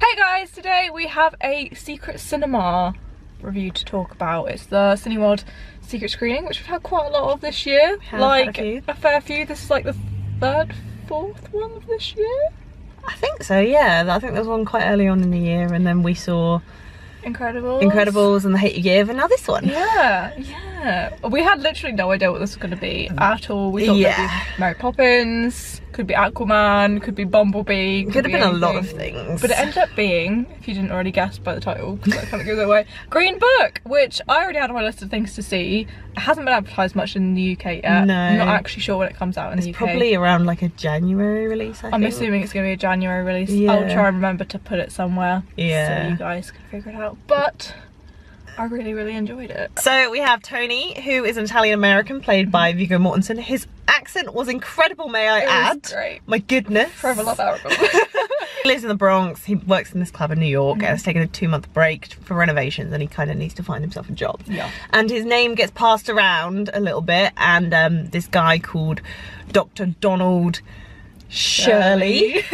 Hey guys, today we have a secret cinema review to talk about. It's the Cineworld secret screening, which we've had quite a lot of this year. Like a fair few. This is like the third, fourth one of this year. I think so, yeah. I think there was one quite early on in the year, and then we saw Incredibles and The Hate You Give, and now this one. Yeah. We had literally no idea what this was going to be at all. We thought it'd be Mary Poppins, could be Aquaman, could be Bumblebee. Could have been a lot of things. But it ended up being, if you didn't already guess by the title, because that kind of gives it away, Green Book, which I already had on my list of things to see. It hasn't been advertised much in the UK yet. No. I'm not actually sure when it comes out in the UK. It's probably around like a January release, I think. I'm assuming it's going to be a January release. Yeah. I'll try and remember to put it somewhere so yeah, you guys can figure it out. But I really enjoyed it. So we have Tony, who is an Italian-American, played by Viggo Mortensen. His accent was incredible, may I add. It was great. My goodness. Forever love Aragon. He lives in the Bronx. He works in this club in New York and has taken a 2-month break for renovations, and he kind of needs to find himself a job. Yeah. And his name gets passed around a little bit, and this guy called Dr. Donald Shirley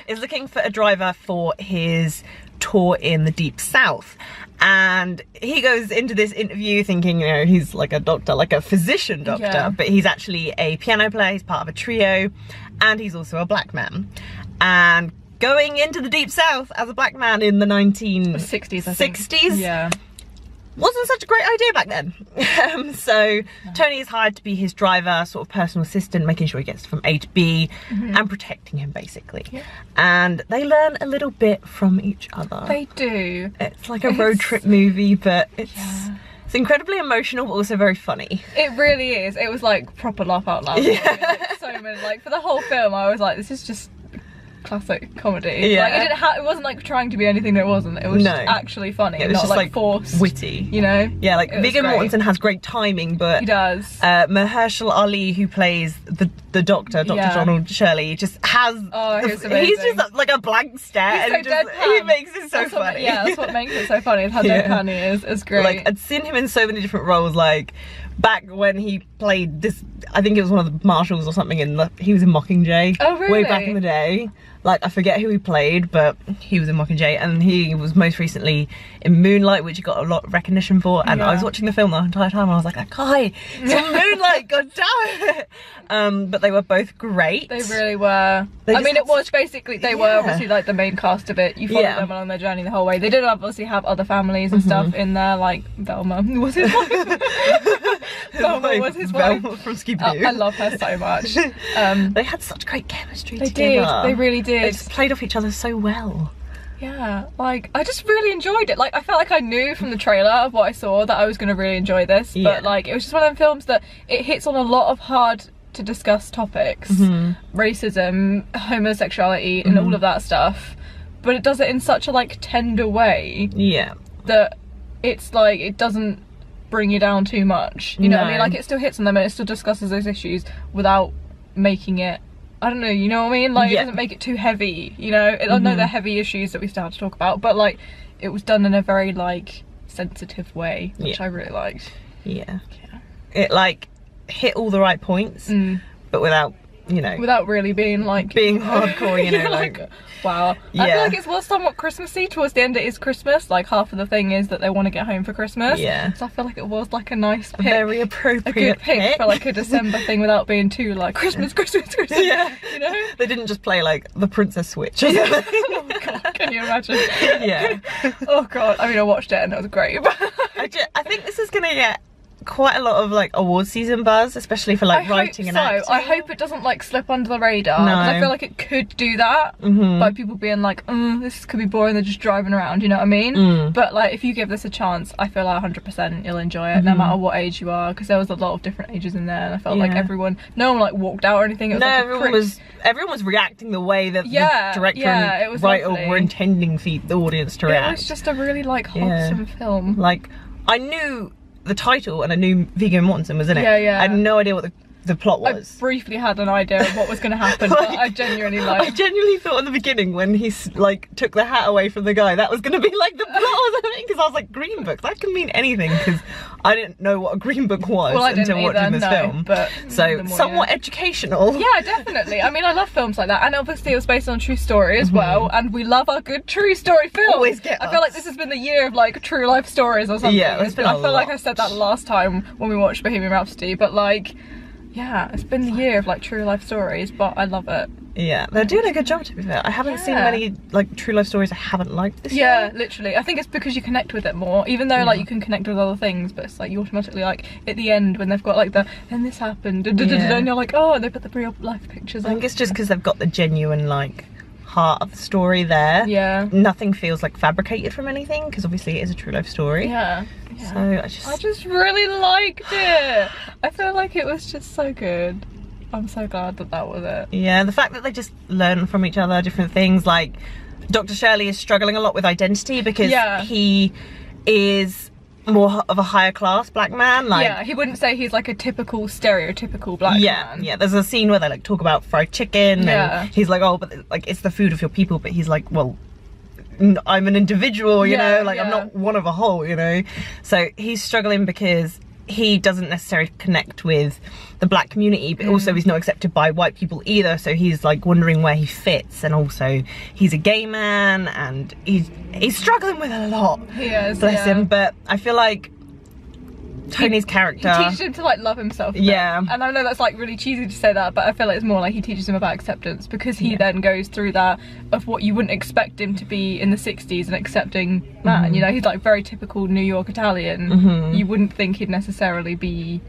is looking for a driver for his tour in the Deep South. And he goes into this interview thinking, you know, he's like a doctor, like a physician doctor, but he's actually a piano player, he's part of a trio, and he's also a black man. And going into the Deep South as a black man in the 1960s, I think. 60s, yeah, wasn't such a great idea back then. So Tony is hired to be his driver, sort of personal assistant, making sure he gets from A to B and protecting him basically. Yeah. And they learn a little bit from each other. They do. It's like a road trip movie, but it's incredibly emotional, but also very funny. It really is. It was like proper laugh out loud. Yeah. So many, like for the whole film I was like, this is just classic comedy. Yeah. Like it wasn't like trying to be anything that it wasn't. It was just actually funny. It was not just like forced, witty, you know. Yeah, like Viggo Mortensen has great timing, but he does. Mahershala Ali, who plays the doctor, Dr. Donald Shirley, just has he's just like a blank stare, he's and so he makes it so funny. That's what makes it so funny, is how deadpan he is. It's great. Like I'd seen him in so many different roles, like back when he played this, I think it was one of the marshals or something, he was in Mockingjay. Oh really? Way back in the day. Like I forget who he played, but he was in Mockingjay, and he was most recently in Moonlight, which he got a lot of recognition for. And I was watching the film the entire time, and I was like, "Guy, it's in Moonlight, god damn it!" But they were both great. They really were. I mean, it was basically they were obviously like the main cast of it. You followed them along their journey the whole way. They did obviously have other families and stuff in there, like Velma was his wife. Velma was his wife. Velma from Scooby-Doo. I love her so much. They had such great chemistry together. They really did. They just played off each other so well. Yeah, like I just really enjoyed it. Like I felt like I knew from the trailer of what I saw that I was going to really enjoy this. But like it was just one of them films that it hits on a lot of hard to discuss topics, racism, homosexuality, and all of that stuff. But it does it in such a like tender way. Yeah. That it's like it doesn't bring you down too much. You know what I mean? Like it still hits on them and it still discusses those issues without making it, I don't know, you know what I mean? Like it doesn't make it too heavy, you know? I know they're heavy issues that we still have to talk about, but like it was done in a very like sensitive way, which I really liked. Yeah. It like hit all the right points, but without, you know, without really being like being hardcore, you know, like wow. I feel like it's somewhat Christmassy. Towards the end it is Christmas, like half of the thing is that they want to get home for Christmas. Yeah. So I feel like it was like a nice pick. Very appropriate. A good pick for like a December thing without being too like Christmas. Yeah. You know? They didn't just play like the Princess Switch or something. Oh god, can you imagine? Yeah. Oh god, I mean I watched it and it was great. I think this is gonna get quite a lot of like award season buzz, especially for like writing and acting. I hope it doesn't like slip under the radar, because I feel like it could do that by people being like, this could be boring, they're just driving around, you know what I mean? But like if you give this a chance, I feel like 100% you'll enjoy it, no matter what age you are, because there was a lot of different ages in there, and I felt like no one like walked out or anything. It was everyone was reacting the way that the director and writer were intending for the audience to react. It was just a really like wholesome film. Like I knew the title and I knew Viggo Mortensen was in it. I had no idea what the the plot I was. briefly had an idea of what was going to happen, but I genuinely I genuinely thought in the beginning when he like took the hat away from the guy, that was going to be like the plot or something, because I was like, Green Book, that can mean anything, because I didn't know what a Green Book was until watching this film. But so somewhat educational. Yeah, definitely. I mean, I love films like that, and obviously it was based on a true story as well, and we love our good true story films. Always get I feel like this has been the year of like true life stories or something. Yeah, it's been I feel like I said that last time when we watched Bohemian Rhapsody, but like, yeah, it's been the year of like true life stories, but I love it. Yeah, they're doing a good job, to be fair. I haven't seen many like true life stories I haven't liked this year. Yeah, literally. I think it's because you connect with it more, even though like you can connect with other things, but it's like you automatically like at the end when they've got like the and this happened and you're like, oh, they put the real life pictures. I think it's just because they've got the genuine like heart of the story there. Yeah. Nothing feels like fabricated from anything, because obviously it is a true life story. Yeah. So I just really liked it. I feel like it was just so good. I'm so glad that that was it. Yeah, the fact that they just learn from each other different things, like Dr. Shirley is struggling a lot with identity because he is more of a higher class black man. Like, yeah, he wouldn't say he's like a typical stereotypical black man. Yeah, there's a scene where they like talk about fried chicken and he's like, oh, but like it's the food of your people, but he's like, well, I'm an individual, you know, like I'm not one of a whole, you know. So he's struggling because he doesn't necessarily connect with the black community, but also he's not accepted by white people either, so he's like wondering where he fits. And also he's a gay man and he's struggling with a lot. He is, bless him. But I feel like Tony's character, he teaches him to like love himself. Yeah. And I know that's like really cheesy to say that, but I feel like it's more like he teaches him about acceptance, because he then goes through that of what you wouldn't expect him to be in the 60s, an accepting man. You know, he's like very typical New York Italian. You wouldn't think he'd necessarily be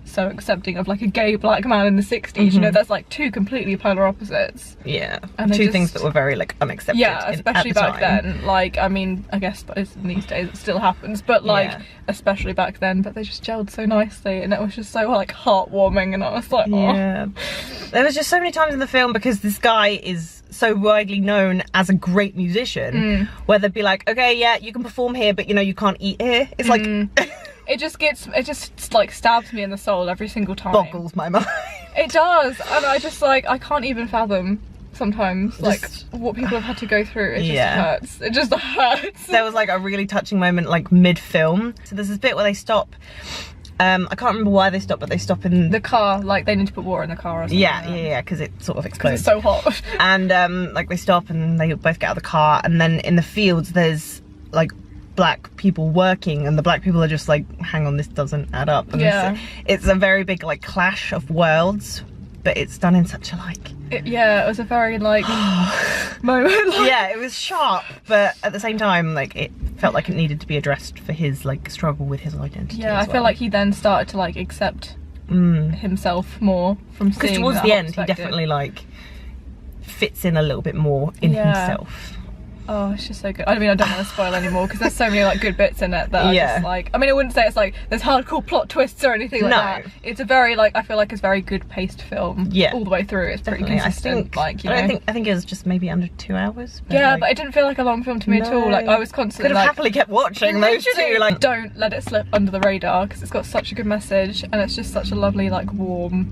so accepting of like a gay black man in the 60s. You know, that's like two completely polar opposites. Yeah, and two things that were very like unaccepted. Yeah, especially back then. Like, I mean, I guess these days it still happens, but like especially back then. But they just gelled so nicely, and it was just so like heartwarming, and I was like, oh. Yeah, there was just so many times in the film, because this guy is so widely known as a great musician, where they'd be like, okay, yeah, you can perform here, but you know, you can't eat here. It's like it just like stabs me in the soul every single time. Boggles my mind. It does, and I just like, I can't even fathom sometimes like what people have had to go through. It just hurts. It just hurts. There was like a really touching moment like mid-film. So there's this bit where they stop. I can't remember why they stop, but they stop in the car, like they need to put water in the car or something. Yeah, because it sort of explodes. It's so hot. And like they stop and they both get out of the car, and then in the fields there's like black people working, and the black people are just like, hang on, this doesn't add up. And it's a very big like clash of worlds, but it's done in such a like it was a very like moment. Like, yeah, it was sharp, but at the same time like it felt like it needed to be addressed for his like struggle with his identity. I feel like he then started to like accept himself more from seeing, because towards the end he definitely like fits in a little bit more in himself. Oh, it's just so good. I mean, I don't want to spoil anymore, because there's so many like good bits in it that are just like, I mean, I wouldn't say it's like there's hardcore plot twists or anything like that. It's a very like, I feel like it's a very good paced film. Yeah, all the way through. It's pretty consistent. I think it was just maybe under 2 hours. But yeah, like, but it didn't feel like a long film to me at all. Like I was constantly could have happily kept watching those two. Like, don't let it slip under the radar, because it's got such a good message, and it's just such a lovely like warm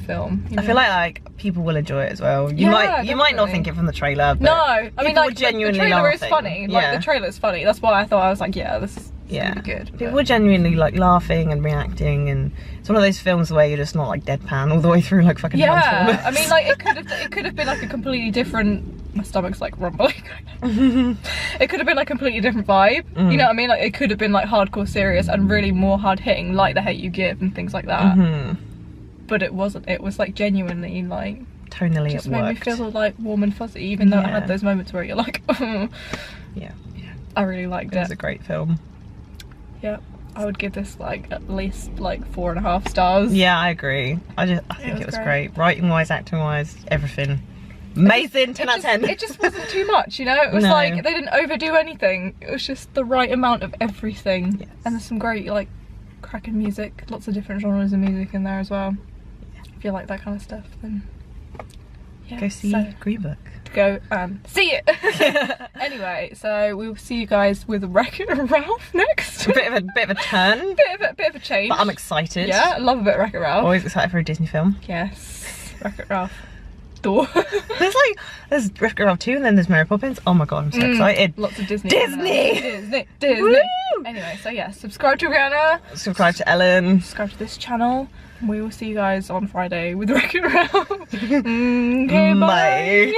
film. You know? I feel like people will enjoy it as well. You might not think it from the trailer, but no, I mean like genuinely the trailer laughing. is funny. Like the trailer is funny. That's why I thought, I was like, yeah, this is gonna be good. People were genuinely like laughing and reacting, and it's one of those films where you're just not like deadpan all the way through like fucking Transformers. I mean like it could have been like a completely different, my stomach's like rumbling. It could have been like a completely different vibe. You know what I mean? Like it could have been like hardcore serious and really more hard hitting, like The Hate You Give and things like that. But it wasn't. It was like genuinely like tonally just made me feel like warm and fuzzy, even though I had those moments where you're like, yeah. I really liked it. It was a great film. Yeah, I would give this like at least like 4.5 stars. Yeah, I agree. I think it was great. Writing wise, acting wise, everything. Amazing. 10 out of 10. It just wasn't too much, you know? It was like they didn't overdo anything. It was just the right amount of everything. Yes. And there's some great like cracking music, lots of different genres of music in there as well. If you like that kind of stuff, then go see Green Book. to go and see it. Anyway, so we will see you guys with Wreck-It Ralph next. A bit of a turn. bit of a change. But I'm excited. Yeah, I love a bit of Wreck-It Ralph. Always excited for a Disney film. Yes, Wreck-It Ralph. Thor. there's Wreck-It Ralph 2 and then there's Mary Poppins. Oh my god, I'm so excited. Lots of Disney. Disney! Disney. Anyway, so yeah, subscribe to Rihanna. Subscribe to Ellen. Subscribe to this channel. We will see you guys on Friday with Wreck-It Ralph. Okay, bye. Bye.